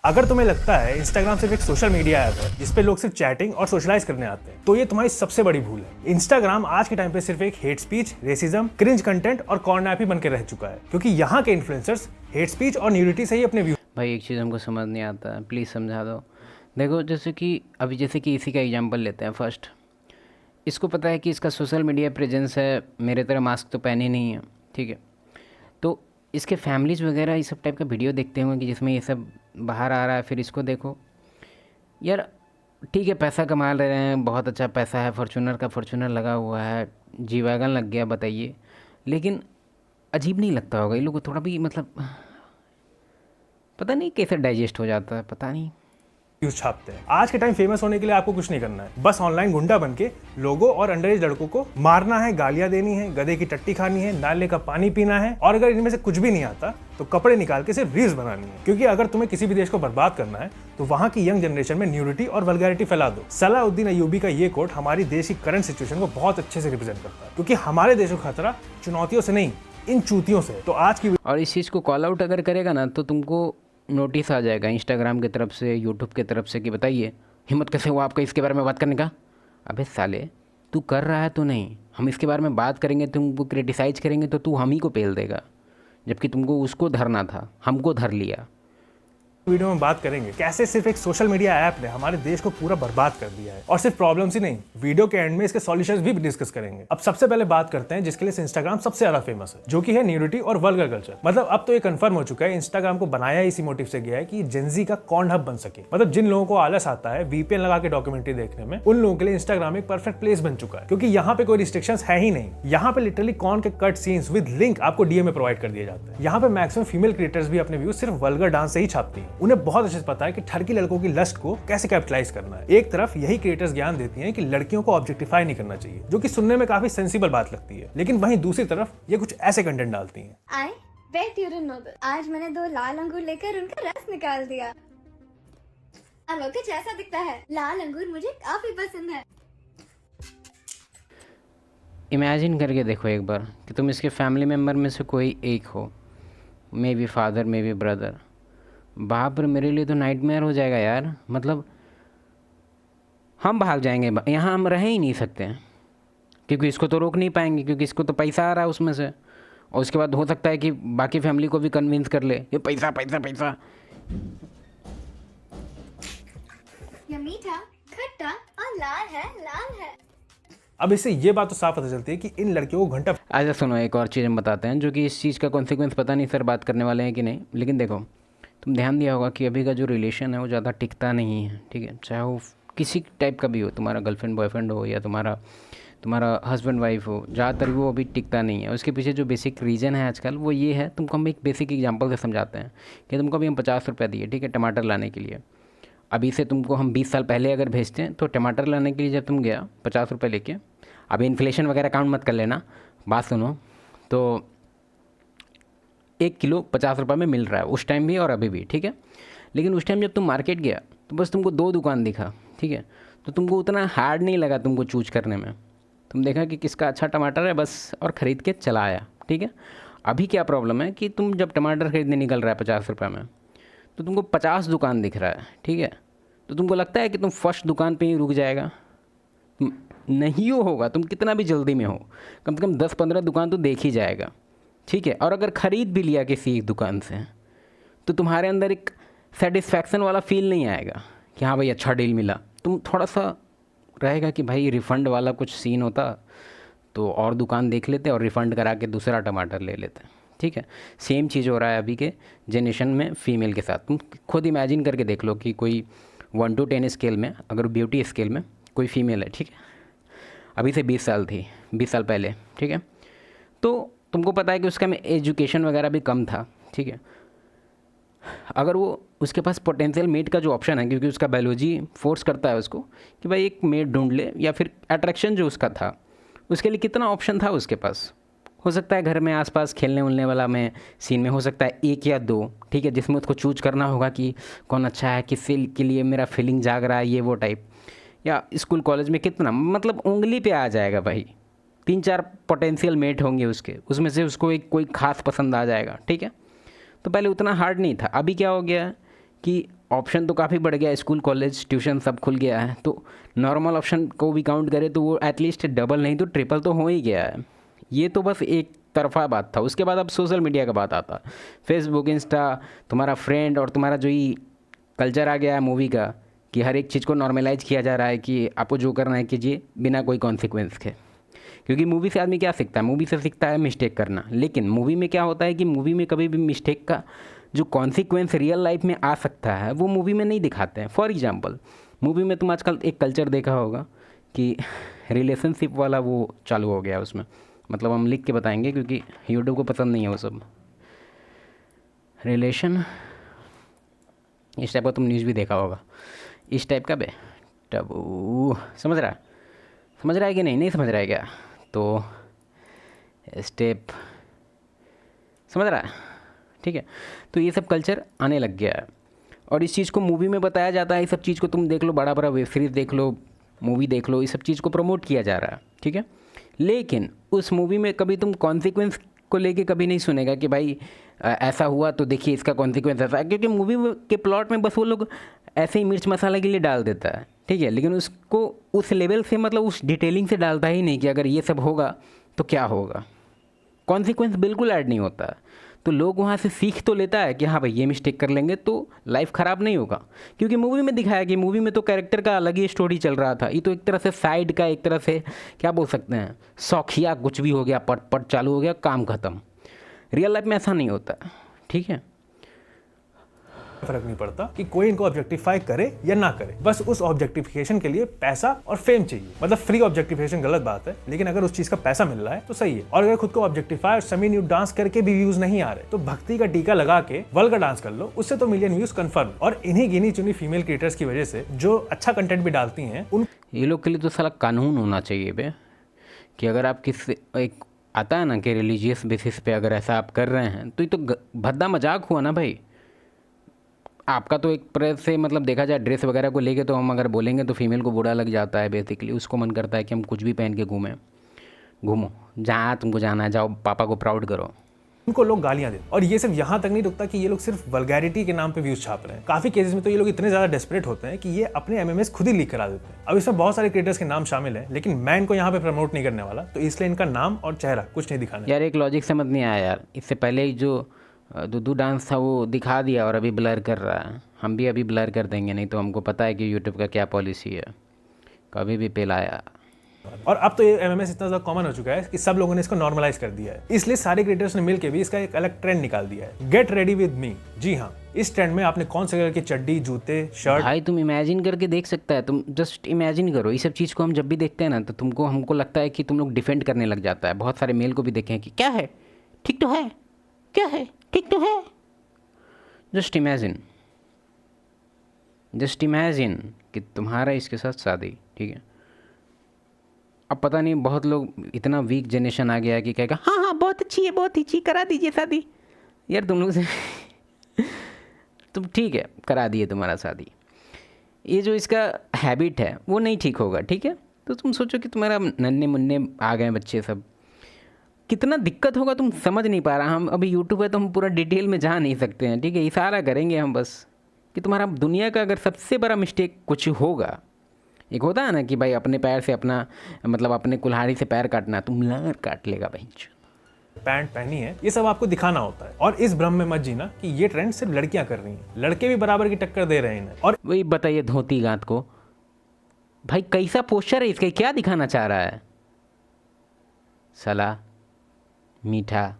अगर तुम्हें लगता है इंस्टाग्राम सिर्फ एक सोशल मीडिया ऐप है जिसपे लोग सिर्फ चैटिंग और सोशलाइज करने आते हैं, तो ये तुम्हारी सबसे बड़ी भूल है। इंस्टाग्राम आज के टाइम पे सिर्फ एक hate speech, racism, cringe content और कॉर्न ऐप ही बनकर रह चुका है, क्योंकि यहाँ के इन्फ्लुएंसर्स हेट स्पीच और न्यूडिटी से ही अपने व्यू। भाई एक चीज़ हमको समझ नहीं आता है, प्लीज़ समझा दो। देखो जैसे कि इसी का एग्जांपल लेते हैं। फर्स्ट, इसको पता है कि इसका सोशल मीडिया प्रेजेंस है, मेरे तरह मास्क तो पहने नहीं है, ठीक है। तो इसके फैमिलीज़ वगैरह इस सब टाइप का वीडियो देखते होंगे कि जिसमें ये सब बाहर आ रहा है। फिर इसको देखो यार, ठीक है पैसा कमा ले रहे हैं, बहुत अच्छा पैसा है, फॉर्च्यूनर लगा हुआ है, जी वैगन लग गया, बताइए। लेकिन अजीब नहीं लगता होगा ये लोगों को थोड़ा भी, मतलब पता नहीं कैसे डाइजेस्ट हो जाता है, पता नहीं। व्यूज छापते हैं। आज के टाइम फेमस होने के लिए आपको कुछ नहीं करना है, बस ऑनलाइन गुंडा बन के लोगों और अंडरएज लड़कों को मारना है, गालियां देनी है, गधे की टट्टी खानी है, नाले का पानी पीना है, और अगर इनमें से कुछ भी नहीं आता तो कपड़े निकाल के सिर्फ रील्स बनानी है। क्योंकि अगर तुम्हें किसी भी देश को बर्बाद करना है तो वहां की यंग जनरेशन में न्यूडिटी और वल्गैरिटी फैला दो। सलाउद्दीन अय्यूबी का ये कोट हमारी देश की करंट सिचुएशन को बहुत अच्छे से रिप्रेजेंट करता है, क्योंकि हमारे देश को खतरा चुनौतियों से नहीं, इन चूतियों से। तो आज की और इस चीज़ को कॉल आउट अगर करेगा ना तो तुमको नोटिस आ जाएगा इंस्टाग्राम की तरफ से, यूट्यूब की तरफ से कि बताइए हिम्मत कैसे हुआ आपका इसके बारे में बात करने का। अबे साले, तू कर रहा है तो नहीं, हम इसके बारे में बात करेंगे, तुमको क्रिटिसाइज़ करेंगे तो तू हम ही को पेल देगा, जबकि तुमको उसको धरना था, हमको धर लिया। वीडियो में बात करेंगे कैसे सिर्फ एक सोशल मीडिया ऐप ने हमारे देश को पूरा बर्बाद कर दिया है, और सिर्फ प्रॉब्लम्स ही नहीं, वीडियो के एंड में इसके सॉल्यूशंस भी डिस्कस करेंगे। अब सबसे पहले बात करते हैं जिसके लिए इंस्टाग्राम सबसे ज्यादा फेमस है, जो कि है न्यूडिटी और वल्गर कल्चर। मतलब अब तो ये कंफर्म हो चुका है, इंस्टाग्राम को बनाया इसी मोटिव से गया है कि जेंजी का कॉर्न हब बन सके। मतलब जिन लोगों को आलस आता है वीपीएन लगा के डॉक्यूमेंट्री देखने में, उन लोगों के लिए इंस्टाग्राम एक परफेक्ट प्लेस बन चुका है, क्योंकि यहाँ पे कोई रिस्ट्रिक्शंस है ही नहीं। यहाँ पे लिटरली कॉर्न के कट सीन्स विद लिंक आपको डीएम में प्रोवाइड कर दिए जाते हैं। यहाँ पे मैक्सिमम फीमेल क्रिएटर्स भी अपने व्यूज सिर्फ वल्गर डांस से ही छापती हैं। उन्हें बहुत अच्छे से पता है कि ठरकी लड़कों की लस्ट को कैसे कैपिटलाइज करना है। एक तरफ यही क्रिएटर्स ज्ञान देती हैं कि लड़कियों को ऑब्जेक्टिफाई नहीं करना चाहिए, जो कि सुनने में काफी सेंसिबल बात लगती है, लेकिन वहीं दूसरी तरफ ये कुछ ऐसे कंटेंट डालती हैं। I bet you didn't know this. आज मैंने 2 लाल अंगूर लेकर उनका रस निकाल दिया। अनोखा जैसा दिखता है, लाल अंगूर मुझे काफी पसंद है। इमेजिन करके देखो एक बार कि तुम इसके फैमिली मेम्बर में से कोई एक हो, may be father, may be brother. बाप रे, मेरे लिए तो नाइटमेयर हो जाएगा यार। मतलब हम भाग जाएंगे, यहाँ हम रह ही नहीं सकते हैं, क्योंकि इसको तो रोक नहीं पाएंगे, क्योंकि इसको तो पैसा आ रहा है उसमें से। और उसके बाद हो सकता है कि बाकी फैमिली को भी कन्विंस कर ले, ये पैसा पैसा पैसा। ये मीठा, खट्टा और लाल है, लाल है। अब इससे ये बात तो साफ पता चलती है कि इन लड़कियों को घंटा। अच्छा सुनो, एक और चीज़ हम बताते हैं, जो कि इस चीज़ का कॉन्सिक्वेंस पता नहीं सर बात करने वाले हैं कि नहीं, लेकिन देखो तुम ध्यान दिया होगा कि अभी का जो रिलेशन है वो ज़्यादा टिकता नहीं है, ठीक है। चाहे वो किसी टाइप का भी हो, तुम्हारा गर्लफ्रेंड बॉयफ्रेंड हो या तुम्हारा हस्बैंड वाइफ हो, ज़्यादातर वो अभी टिकता नहीं है। उसके पीछे जो बेसिक रीज़न है आजकल वो ये है, तुमको हम एक बेसिक एग्जांपल से समझाते हैं कि तुमको अभी हम 50 रुपये दिए, ठीक है, टमाटर लाने के लिए। अभी से तुमको हम 20 साल पहले अगर भेजते हैं तो टमाटर लाने के लिए जब तुम गया 50 रुपये लेके, अभी इन्फ्लेशन वगैरह काउंट मत कर लेना, बात सुनो, तो 1 किलो 50 रुपये में मिल रहा है उस टाइम भी और अभी भी, ठीक है। लेकिन उस टाइम जब तुम मार्केट गया तो बस तुमको 2 दुकान दिखा, ठीक है, तो तुमको उतना हार्ड नहीं लगा तुमको चूज करने में। तुम देखा कि किसका अच्छा टमाटर है बस, और ख़रीद के चला आया, ठीक है। अभी क्या प्रॉब्लम है कि तुम जब टमाटर खरीदने निकल रहा है 50 रुपये में, तो तुमको 50 दुकान दिख रहा है, ठीक है। तो तुमको लगता है कि तुम फर्स्ट दुकान पे ही रुक जाएगा, नहीं होगा। तुम कितना भी जल्दी में हो, कम से कम 10-15 दुकान तो देख ही जाएगा, ठीक है। और अगर ख़रीद भी लिया किसी एक दुकान से तो तुम्हारे अंदर एक सेटिस्फैक्शन वाला फील नहीं आएगा कि हाँ भाई अच्छा डील मिला। तुम थोड़ा सा रहेगा कि भाई रिफ़ंड वाला कुछ सीन होता तो और दुकान देख लेते और रिफ़ंड करा के दूसरा टमाटर ले लेते, ठीक है। सेम चीज़ हो रहा है अभी के जनरेशन में फ़ीमेल के साथ। तुम खुद इमेजिन करके देख लो कि कोई 1 to 10 स्केल में, अगर ब्यूटी स्केल में कोई फ़ीमेल है, ठीक है, अभी से 20 साल थी, 20 साल पहले, ठीक है, तो तुमको पता है कि उसका में एजुकेशन वगैरह भी कम था, ठीक है। अगर वो उसके पास पोटेंशियल मेट का जो ऑप्शन है, क्योंकि उसका बायोलॉजी फोर्स करता है उसको कि भाई एक मेट ढूंढ ले, या फिर अट्रैक्शन जो उसका था उसके लिए कितना ऑप्शन था उसके पास। हो सकता है घर में आसपास खेलने उलने वाला में सीन में हो सकता है 1 या 2, ठीक है, जिसमें उसको चूज करना होगा कि कौन अच्छा है, किससे के लिए मेरा फीलिंग जाग रहा है, ये वो टाइप। या स्कूल कॉलेज में कितना, मतलब उंगली पे आ जाएगा भाई, 3-4 पोटेंशियल मेट होंगे उसके, उसमें से उसको एक कोई खास पसंद आ जाएगा, ठीक है। तो पहले उतना हार्ड नहीं था। अभी क्या हो गया कि ऑप्शन तो काफ़ी बढ़ गया है, स्कूल कॉलेज ट्यूशन सब खुल गया है, तो नॉर्मल ऑप्शन को भी काउंट करें तो वो एटलीस्ट डबल नहीं तो ट्रिपल तो हो ही गया है। ये तो बस एक तरफा बात था। उसके बाद अब सोशल मीडिया का बात आता, फेसबुक, इंस्टा, तुम्हारा फ्रेंड और तुम्हारा जो ही कल्चर आ गया है मूवी का कि हर एक चीज़ को नॉर्मलाइज किया जा रहा है कि आपको जो करना है कीजिए बिना कोई कॉन्सिक्वेंस के। क्योंकि मूवी से आदमी क्या सीखता है? मूवी से सीखता है मिस्टेक करना, लेकिन मूवी में क्या होता है कि मूवी में कभी भी मिस्टेक का जो कॉन्सिक्वेंस रियल लाइफ में आ सकता है वो मूवी में नहीं दिखाते हैं। फॉर एग्जांपल, मूवी में तुम आजकल एक कल्चर देखा होगा कि रिलेशनशिप वाला वो चालू हो गया उसमें, मतलब हम लिख के बताएंगे क्योंकि यूट्यूब को पसंद नहीं है वो सब। रिलेशन इस टाइप का तुम न्यूज़ भी देखा होगा, इस टाइप का बे टबू, समझ रहा है कि नहीं समझ रहा है क्या? तो स्टेप समझ रहा है, ठीक है। तो ये सब कल्चर आने लग गया है और इस चीज़ को मूवी में बताया जाता है। इस सब चीज़ को तुम देख लो, बड़ा बड़ा वेब सीरीज़ देख लो, मूवी देख लो, इस सब चीज़ को प्रमोट किया जा रहा है, ठीक है। लेकिन उस मूवी में कभी तुम कॉन्सिक्वेंस को लेके कभी नहीं सुनेगा कि भाई ऐसा हुआ तो देखिए इसका कॉन्सिक्वेंस ऐसा है, क्योंकि मूवी के प्लॉट में बस वो लोग ऐसे ही मिर्च मसाला के लिए डाल देता है, ठीक है। लेकिन उसको उस लेवल से, मतलब उस डिटेलिंग से डालता ही नहीं कि अगर ये सब होगा तो क्या होगा। कॉन्सिक्वेंस बिल्कुल ऐड नहीं होता है। तो लोग वहाँ से सीख तो लेता है कि हाँ भाई ये मिस्टेक कर लेंगे तो लाइफ ख़राब नहीं होगा, क्योंकि मूवी में दिखाया कि मूवी में तो कैरेक्टर का अलग ही स्टोरी चल रहा था। ये तो एक तरह से साइड का, एक तरह से क्या बोल सकते हैं, शौकिया कुछ भी हो गया, पट पट चालू हो गया, काम ख़त्म। रियल लाइफ में ऐसा नहीं होता, ठीक है। फर्क नहीं पड़ता कि कोई इनको ऑब्जेक्टिफाई करे या ना करे, बस उस ऑब्जेक्टिफिकेशन के लिए पैसा और फेम चाहिए। मतलब फ्री ऑब्जेक्टिफिकेशन गलत बात है, लेकिन अगर उस चीज का पैसा मिल रहा है तो सही है। और अगर खुद को ऑब्जेक्टिफाई और सेमी न्यूड डांस करके भी व्यूज नहीं आ रहे तो भक्ति का टीका लगा के वल्गर डांस कर लो, उससे तो मिलियन व्यूज कंफर्म। और इन्हीं गिनी चुनी फीमेल क्रिएटर्स की वजह से जो अच्छा कंटेंट भी डालती हैं, उन ये लोग के लिए तो साला कानून होना चाहिए बे, कि अगर आप किस एक आता है ना कि रिलीजियस बेसिस पे अगर ऐसा आप कर रहे हैं तो ये तो भद्दा मजाक हुआ ना भाई। आपका तो एक प्रेस से, मतलब देखा जाए ड्रेस वगैरह को लेके तो हम अगर बोलेंगे तो फीमेल को बुरा लग जाता है बेसिकली। उसको मन करता है कि हम कुछ भी पहन के घूमो, जहाँ तुमको जाना है जाओ, पापा को प्राउड करो। उनको लोग गालियां देते। और ये सिर्फ यहाँ तक नहीं रुकता कि ये लोग सिर्फ वल्गैरिटी के नाम पे व्यूज छाप रहे हैं। काफी केसेस में तो ये लोग इतने ज्यादा डेस्परेट होते हैं कि ये अपने एमएमएस खुद ही लीक करा देते हैं। अब इसमें बहुत सारे क्रिएटर्स के नाम शामिल हैं, लेकिन मैं इनको यहाँ पे प्रमोट नहीं करने वाला, तो इसलिए इनका नाम और चेहरा कुछ नहीं दिखाना। यार एक लॉजिक समझ नहीं आया यार, इससे पहले जो दुदू डांस था वो दिखा दिया और अभी ब्लर कर रहा है। हम भी अभी ब्लर कर देंगे, नहीं तो हमको पता है कि यूट्यूब का क्या पॉलिसी है, कभी भी पिलाया। और अब तो ये एमएमएस इतना ज़्यादा कॉमन हो चुका है कि सब लोगों ने इसको नॉर्मलाइज कर दिया है, इसलिए सारे क्रिएटर्स ने मिलकर भी इसका एक अलग ट्रेंड निकाल दिया है, गेट रेडी विद मी। जी हाँ, इस ट्रेंड में आपने कौन से कलर की चड्डी, जूते, शर्ट। भाई तुम इमेजिन करके देख सकता है, तुम जस्ट इमेजिन करो। ये सब चीज़ को हम जब भी देखते हैं ना तो हमको लगता है कि तुम लोग डिफेंड करने लग जाता है। बहुत सारे मेल को भी देखे हैं कि क्या है, ठीक तो है, क्या है, ठीक तो है। जस्ट इमेजिन कि तुम्हारा इसके साथ शादी, ठीक है। अब पता नहीं, बहुत लोग, इतना वीक जनरेशन आ गया है कि कहेगा हाँ हाँ बहुत अच्छी है, बहुत अच्छी, करा दीजिए शादी। यार तुम लोग से तुम ठीक है करा दिए तुम्हारा शादी, ये जो इसका हैबिट है वो नहीं ठीक होगा, ठीक है। तो तुम सोचो कि तुम्हारा नन्हे मुन्ने आ गए बच्चे सब, कितना दिक्कत होगा तुम समझ नहीं पा रहा। हम अभी यूट्यूब है तो हम पूरा डिटेल में जा नहीं सकते हैं, ठीक है। इशारा करेंगे हम बस कि तुम्हारा दुनिया का अगर सबसे बड़ा मिस्टेक कुछ होगा, एक होता है ना कि भाई अपने पैर से अपना, मतलब अपने कुल्हाड़ी से पैर काटना, तुम लार काट लेगा भाई। पैंट पहनी है, ये सब आपको दिखाना होता है। और इस भ्रम में मत जीना कि ये ट्रेंड सिर्फ लड़कियां कर रही हैं, लड़के भी बराबर की टक्कर दे रहे हैं इन्हें। और वही बताइए धोती गांत को, भाई कैसा पोस्चर है इसका, क्या दिखाना चाह रहा है साला, मीठा